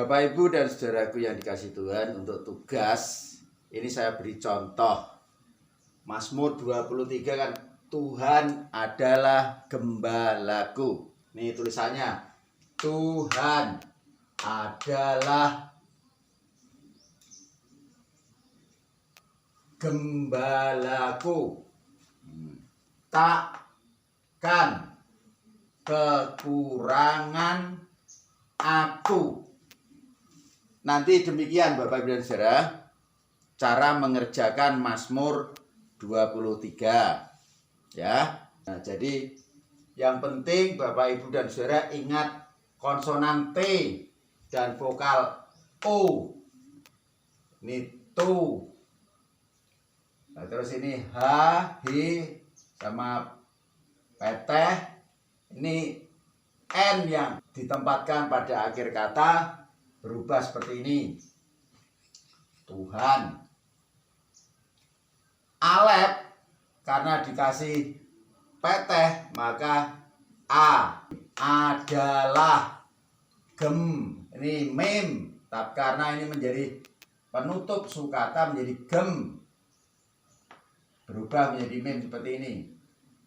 Bapak, Ibu, dan saudaraku yang dikasih Tuhan, untuk tugas ini saya beri contoh. Mazmur 23 kan, Tuhan adalah gembalaku. Nih tulisannya, Tuhan adalah gembalaku, takkan kekurangan aku. Nanti demikian Bapak, Ibu, dan saudara, cara mengerjakan Mazmur 23 ya. Nah, jadi yang penting Bapak, Ibu, dan saudara ingat konsonan T dan vokal O. Ini tu. Nah, terus ini H, H sama peteh. Ini N yang ditempatkan pada akhir kata berubah seperti ini. Tuhan. Alef karena dikasih peteh maka A. Adalah. Gem. Ini mem. Tapi karena ini menjadi penutup sukata menjadi gem, berubah menjadi mem seperti ini.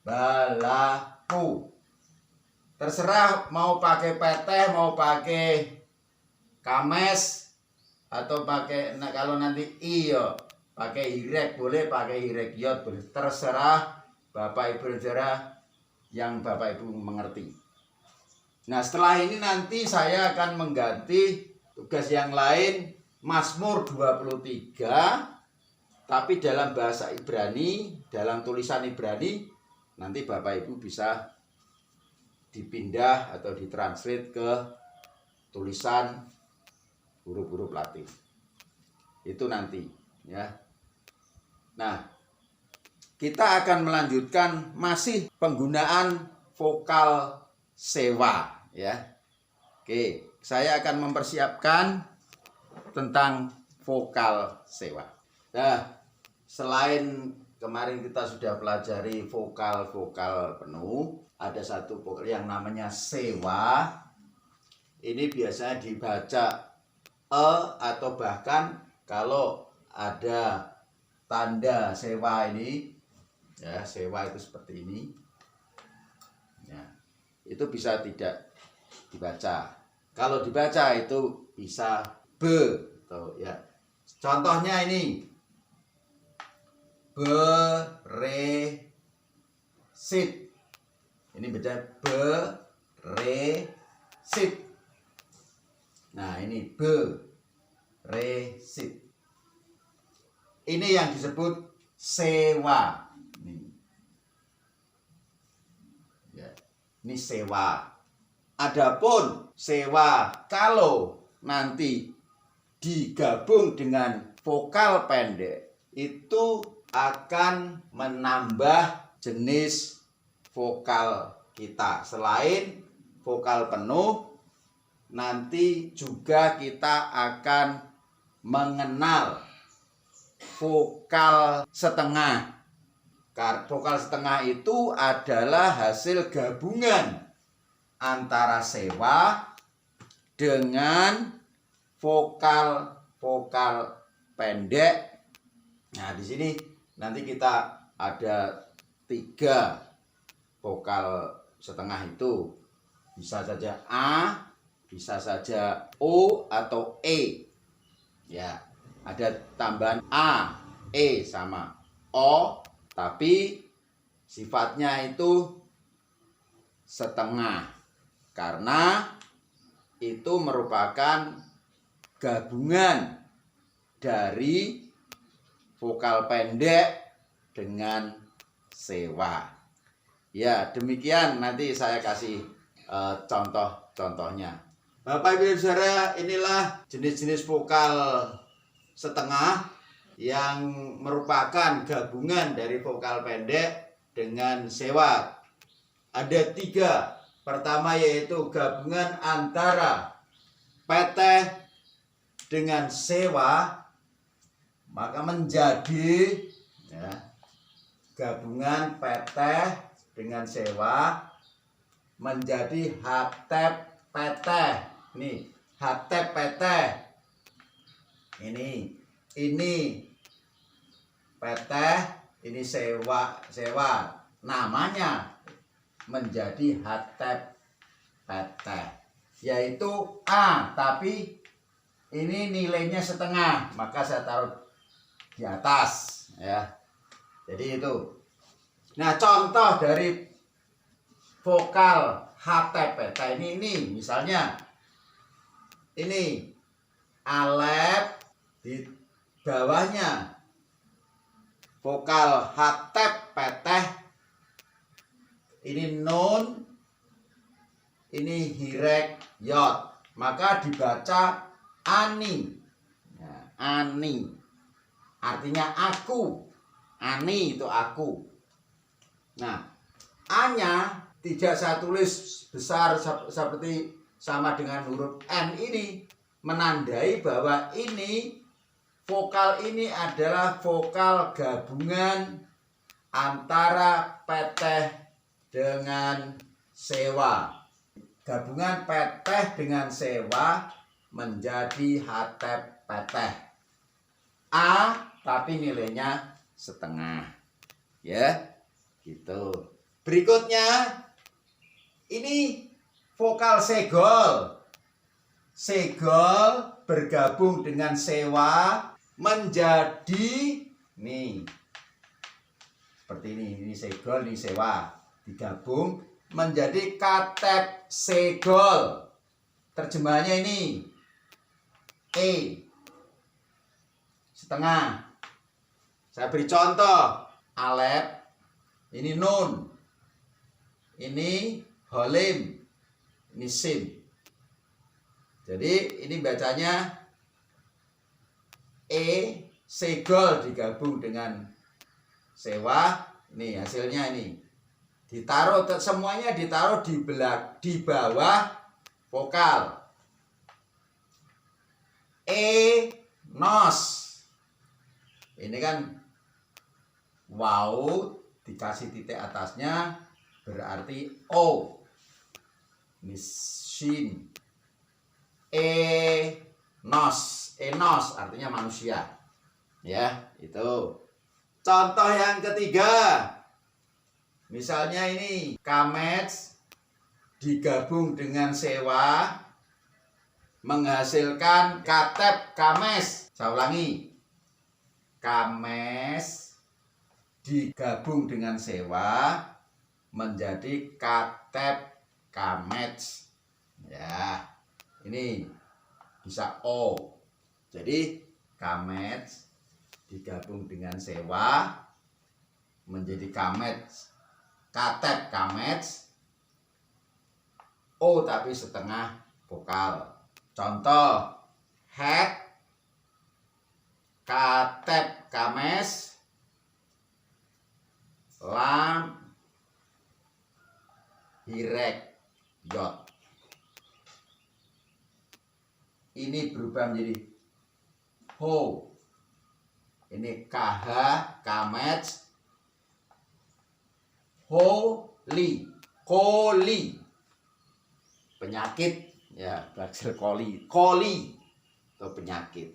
Balaku. Terserah mau pakai peteh, mau pakai kames, atau pakai, nah kalau nanti i yo pakai hirek boleh, pakai hirek yot boleh, terserah Bapak, Ibu, dan saudara yang Bapak, Ibu mengerti. Nah, setelah ini nanti saya akan mengganti tugas yang lain, Mazmur 23, tapi dalam bahasa Ibrani, dalam tulisan Ibrani. Nanti Bapak, Ibu bisa dipindah atau ditranslate ke tulisan huruf-huruf Latin. Itu nanti ya. Nah, kita akan melanjutkan masih penggunaan vokal sewa ya. Oke, saya akan mempersiapkan tentang vokal sewa. Nah, selain kemarin kita sudah pelajari vokal-vokal penuh, ada satu vokal yang namanya sewa. Ini biasanya dibaca e, atau bahkan kalau ada tanda sewa ini ya, sewa itu seperti ini ya, itu bisa tidak dibaca. Kalau dibaca itu bisa be atau ya. Contohnya ini beresit. Ini baca beresit. Nah, ini beresit. Ini yang disebut sewa. Ini sewa. Adapun sewa kalau nanti digabung dengan vokal pendek itu akan menambah jenis vokal kita. Selain vokal penuh, nanti juga kita akan mengenal vokal setengah. Vokal setengah itu adalah hasil gabungan antara sewa dengan vokal pendek. Nah, di sini nanti kita ada 3 vokal setengah itu. Bisa saja A, bisa saja O atau E. Ya, ada tambahan A, E sama O, tapi sifatnya itu setengah karena itu merupakan gabungan dari vokal pendek dengan sewa. Ya, demikian nanti saya kasih contoh-contohnya. Bapak, Ibu, dan saudara, inilah jenis-jenis vokal setengah yang merupakan gabungan dari vokal pendek dengan sewa. Ada 3. Pertama yaitu gabungan antara peteh dengan sewa, maka menjadi ya, gabungan peteh dengan sewa menjadi hatep peteh. Nih, hatep peteh. Ini peteh, ini sewa. Namanya menjadi hatep peteh, yaitu A, tapi ini nilainya setengah, maka saya taruh di atas ya. Jadi itu. Nah, contoh dari vokal hatep peteh ini misalnya ini alef, di bawahnya vokal hatep peteh, ini nun, ini hirek yot, maka dibaca ani. Nah, ani artinya aku, ani itu aku. Nah, A-nya tidak saya tulis besar seperti sama dengan huruf N, ini menandai bahwa ini vokal ini adalah vokal gabungan antara peteh dengan sewa. Gabungan peteh dengan sewa menjadi hatep peteh. A tapi nilainya setengah. Ya, gitu. Berikutnya ini vokal segol. Segol bergabung dengan sewa menjadi nih. Seperti ini segol, ini sewa. Digabung menjadi katep segol. Terjemahannya ini E setengah. Saya beri contoh. Alef, ini nun, ini holim, ini sin. Jadi ini bacanya E segol digabung dengan sewa. Ini hasilnya ini. Ditaruh semuanya ditaruh di bawah vokal. E nos. Ini kan wow dikasih titik atasnya berarti O. Ini shin. Enos artinya manusia. Ya, itu. Contoh yang ketiga. Misalnya ini kamets digabung dengan sewa menghasilkan katep kames. Saya ulangi. Kames digabung dengan sewa menjadi katep kamets. Ya, ini bisa O. Jadi kamets digabung dengan sewa menjadi kamets, katep kamets, O tapi setengah vokal. Contoh het, katep kames, lam, hirek yot. Ini berubah menjadi ho. Ini kh, kamets, holi, koli, penyakit ya, baksil koli atau penyakit.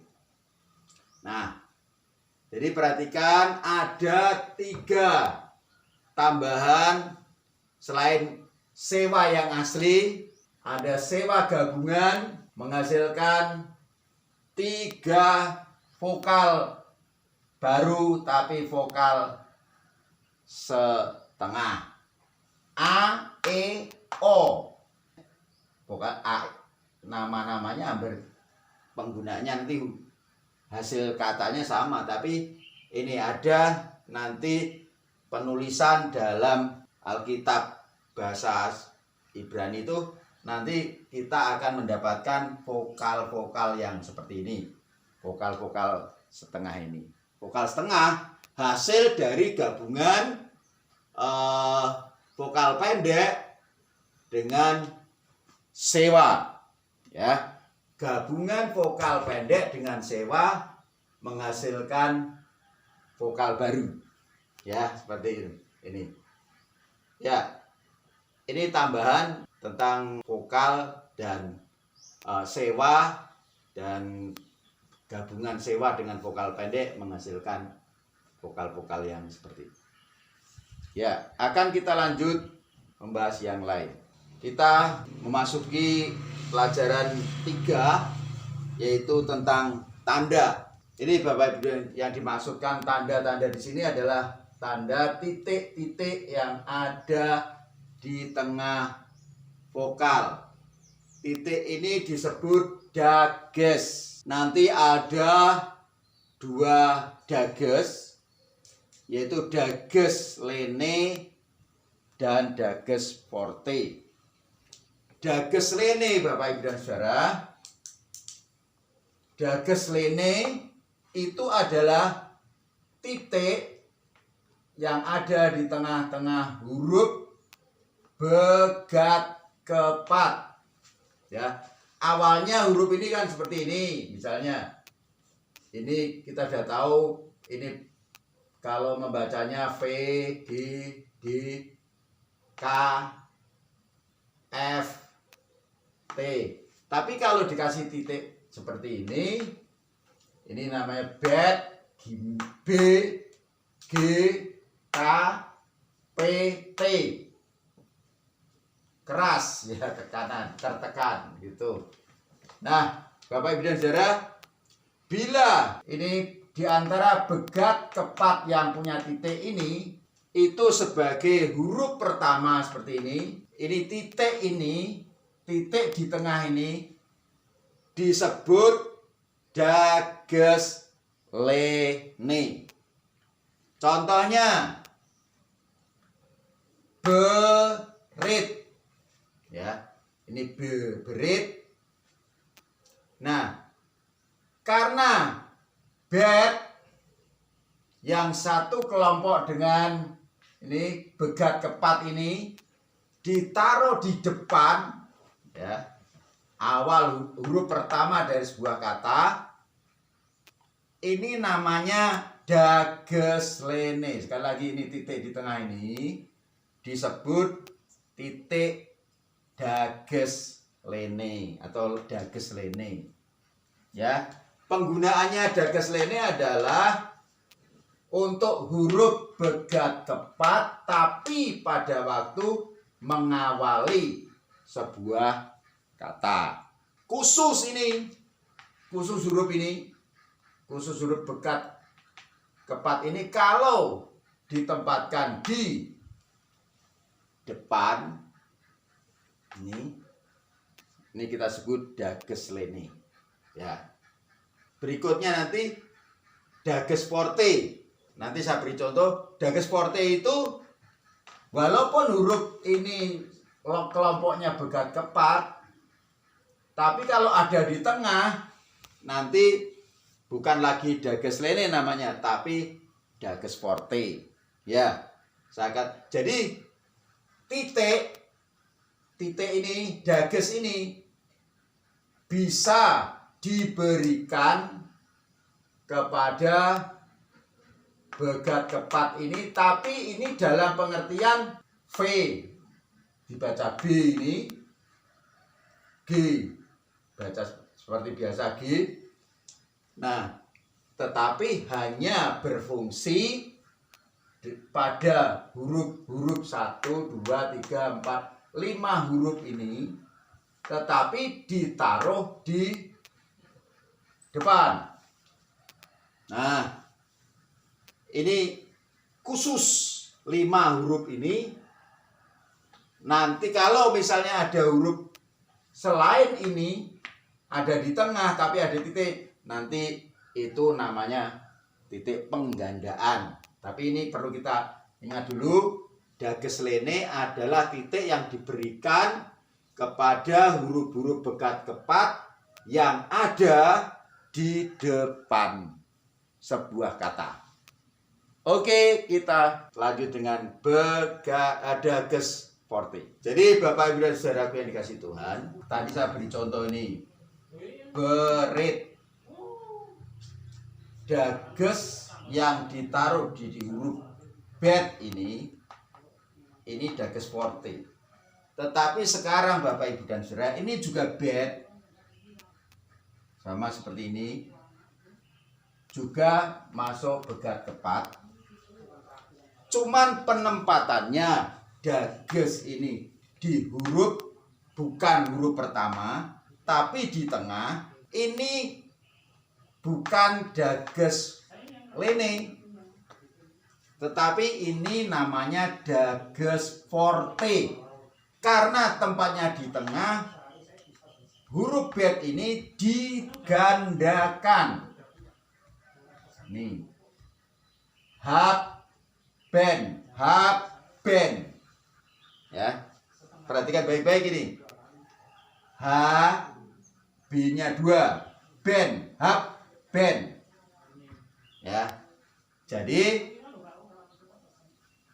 Nah, jadi perhatikan ada 3 tambahan selain sewa yang asli, ada sewa gabungan menghasilkan 3 vokal baru tapi vokal setengah. A, E, O. Vokal A, nama-namanya hampir penggunaannya nanti hasil katanya sama, tapi ini ada nanti penulisan dalam Alkitab bahasa Ibrani itu nanti kita akan mendapatkan vokal-vokal yang seperti ini. Vokal-vokal setengah ini. Vokal setengah hasil dari gabungan vokal pendek dengan sewa. Ya, gabungan vokal pendek dengan sewa menghasilkan vokal baru. Ya, seperti ini. Ya, ini tambahan tentang vokal dan sewa, dan gabungan sewa dengan vokal pendek menghasilkan vokal-vokal yang seperti itu. Ya, akan kita lanjut membahas yang lain. Kita memasuki pelajaran 3, yaitu tentang tanda. Ini Bapak Ibu yang dimaksudkan tanda-tanda di sini adalah tanda titik-titik yang ada di tengah vokal. Titik ini disebut dages. Nanti ada 2 dages, yaitu dages lene dan dages forte. Dages lene, Bapak Ibu dan Saudara, dages lene itu adalah titik yang ada di tengah-tengah huruf begat kepat. Ya, awalnya huruf ini kan seperti ini, misalnya. Ini kita sudah tahu, ini kalau membacanya V, G, D, K, F, T. Tapi kalau dikasih titik seperti ini namanya bet, B, G, K, P, T. Keras ya, tekanan, tertekan gitu. Nah, Bapak Ibu dan Saudara, bila ini diantara begat kepat yang punya titik ini, itu sebagai huruf pertama seperti ini titik di tengah ini disebut dages lene. Contohnya berit, ya, ini berit. Nah, karena bet yang satu kelompok dengan ini begat kepat ini ditaruh di depan, ya, awal huruf pertama dari sebuah kata, ini namanya dages lene. Sekali lagi, ini titik di tengah ini disebut titik dages lene atau dages lene. Ya, penggunaannya dages lene adalah untuk huruf begat kepat tapi pada waktu mengawali sebuah kata. Khusus huruf begat kepat ini kalau ditempatkan di depan, ini kita sebut dages lene. Ya. Berikutnya nanti dages forte. Nanti saya beri contoh. Dages forte itu walaupun huruf ini kelompoknya begat kepat, tapi kalau ada di tengah nanti bukan lagi dages lene namanya, tapi dages forte. Ya, jadi titik ini, dages ini bisa diberikan kepada begat kepat ini, tapi ini dalam pengertian V, dibaca B, ini G, baca seperti biasa G. Nah, tetapi hanya berfungsi pada huruf 1, 2, 3, 4, 5 huruf ini, tetapi ditaruh di depan. Nah, ini khusus 5 huruf ini. Nanti kalau misalnya ada huruf selain ini ada di tengah tapi ada titik, nanti itu namanya titik penggandaan. Tapi ini perlu kita ingat dulu, dages lene adalah titik yang diberikan kepada huruf-huruf begat kepat yang ada di depan sebuah kata. Oke, kita lanjut dengan dages forte. Jadi Bapak Ibu dan Saudaraku yang dikasih Tuhan, tadi saya beri contoh ini. Berit. Dages yang ditaruh di huruf bet ini dages forte. Tetapi sekarang Bapak Ibu dan Saudara, ini juga bet, sama seperti ini, juga masuk begat kepat. Cuman penempatannya dages ini di huruf, bukan huruf pertama, tapi di tengah. Ini bukan dages lene, tetapi ini namanya dages forte. Karena tempatnya di tengah, huruf bet ini digandakan. Nih, hab ben, ya, perhatikan baik-baik ini. H, B-nya 2, ben, hab ben, ya. Jadi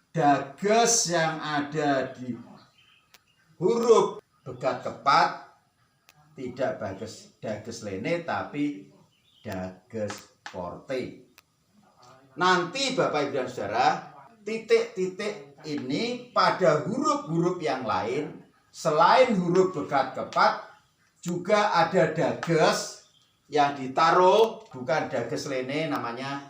dages yang ada di huruf begat kepat tidak dages lene, tapi dages forte. Nanti Bapak Ibu dan Saudara, titik-titik ini pada huruf-huruf yang lain selain huruf begat kepat juga ada dages yang ditaruh, bukan dages lene namanya,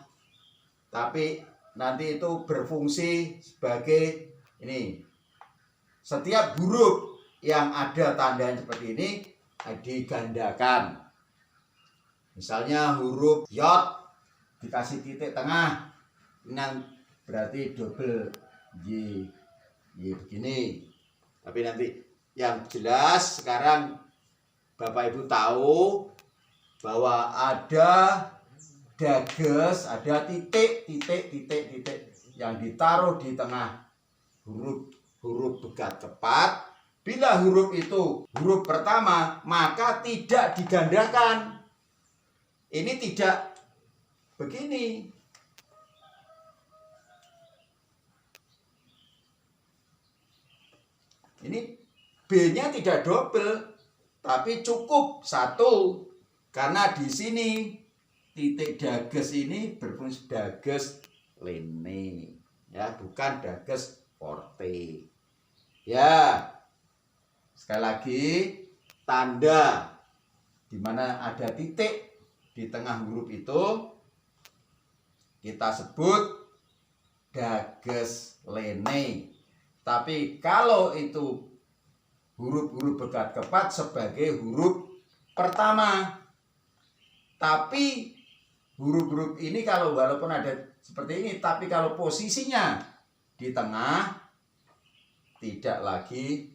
tapi nanti itu berfungsi sebagai ini. Setiap huruf yang ada tandanya seperti ini digandakan. Misalnya huruf yod dikasih titik tengah, ini berarti double y begini. Tapi nanti yang jelas sekarang Bapak Ibu tahu bahwa ada dages, ada titik yang ditaruh di tengah huruf begat kepat. Bila huruf itu huruf pertama, maka tidak digandakan. Ini tidak begini. Ini B-nya tidak double, tapi cukup satu. Karena di sini titik dages ini berfungsi dages lene, ya, bukan dages forte. Ya, sekali lagi, tanda di mana ada titik di tengah huruf itu kita sebut dages lene. Tapi kalau itu huruf-huruf begat kepat sebagai huruf pertama. Tapi huruf-huruf ini kalau walaupun ada seperti ini, tapi kalau posisinya di tengah, tidak lagi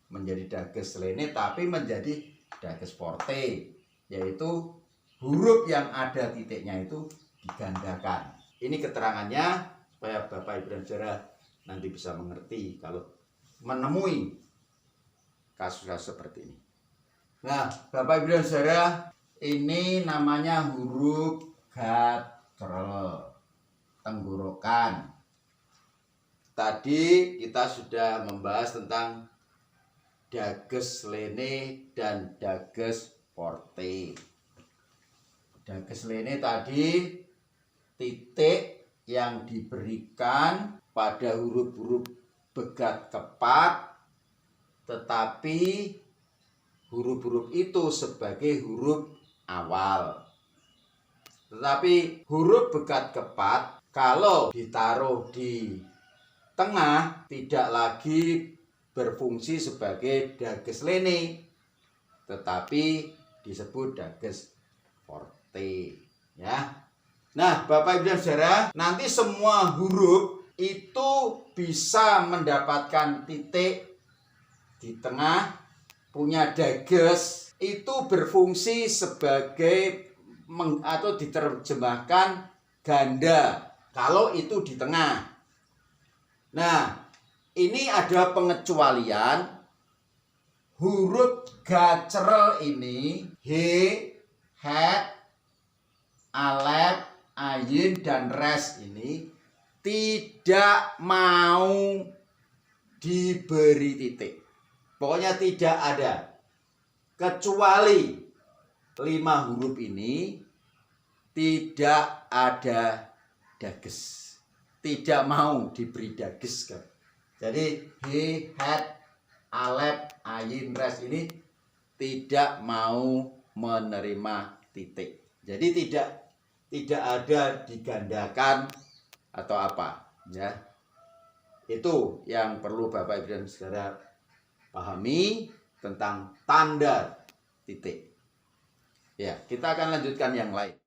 menjadi dages lene, tapi menjadi dages forte, yaitu huruf yang ada titiknya itu digandakan. Ini keterangannya supaya Bapak Ibu dan Saudara nanti bisa mengerti kalau menemui kasus-kasus seperti ini. Nah, Bapak Ibu dan Saudara, ini namanya huruf gatrel, tenggorokan. Tadi kita sudah membahas tentang dages lene dan dages forte. Dages lene tadi titik yang diberikan pada huruf-huruf begat kepat, tetapi huruf-huruf itu sebagai huruf awal. Tetapi huruf begat kepat kalau ditaruh di tengah tidak lagi berfungsi sebagai dages lene, tetapi disebut dages forte, ya. Nah, Bapak Ibu dan Saudara, nanti semua huruf itu bisa mendapatkan titik di tengah, punya dages, itu berfungsi sebagai atau diterjemahkan ganda kalau itu di tengah. Nah, ini ada pengecualian. Huruf gacerel ini he, het, alef, ayin, dan res ini tidak mau diberi titik. Pokoknya tidak ada. Kecuali 5 huruf ini tidak ada dages. Tidak mau diberi dages. Jadi he, het, alef, ayin, res ini tidak mau menerima titik. Jadi tidak ada digandakan atau apa, ya. Itu yang perlu Bapak Ibu dan Saudara pahami tentang tanda titik. Ya, kita akan lanjutkan yang lain.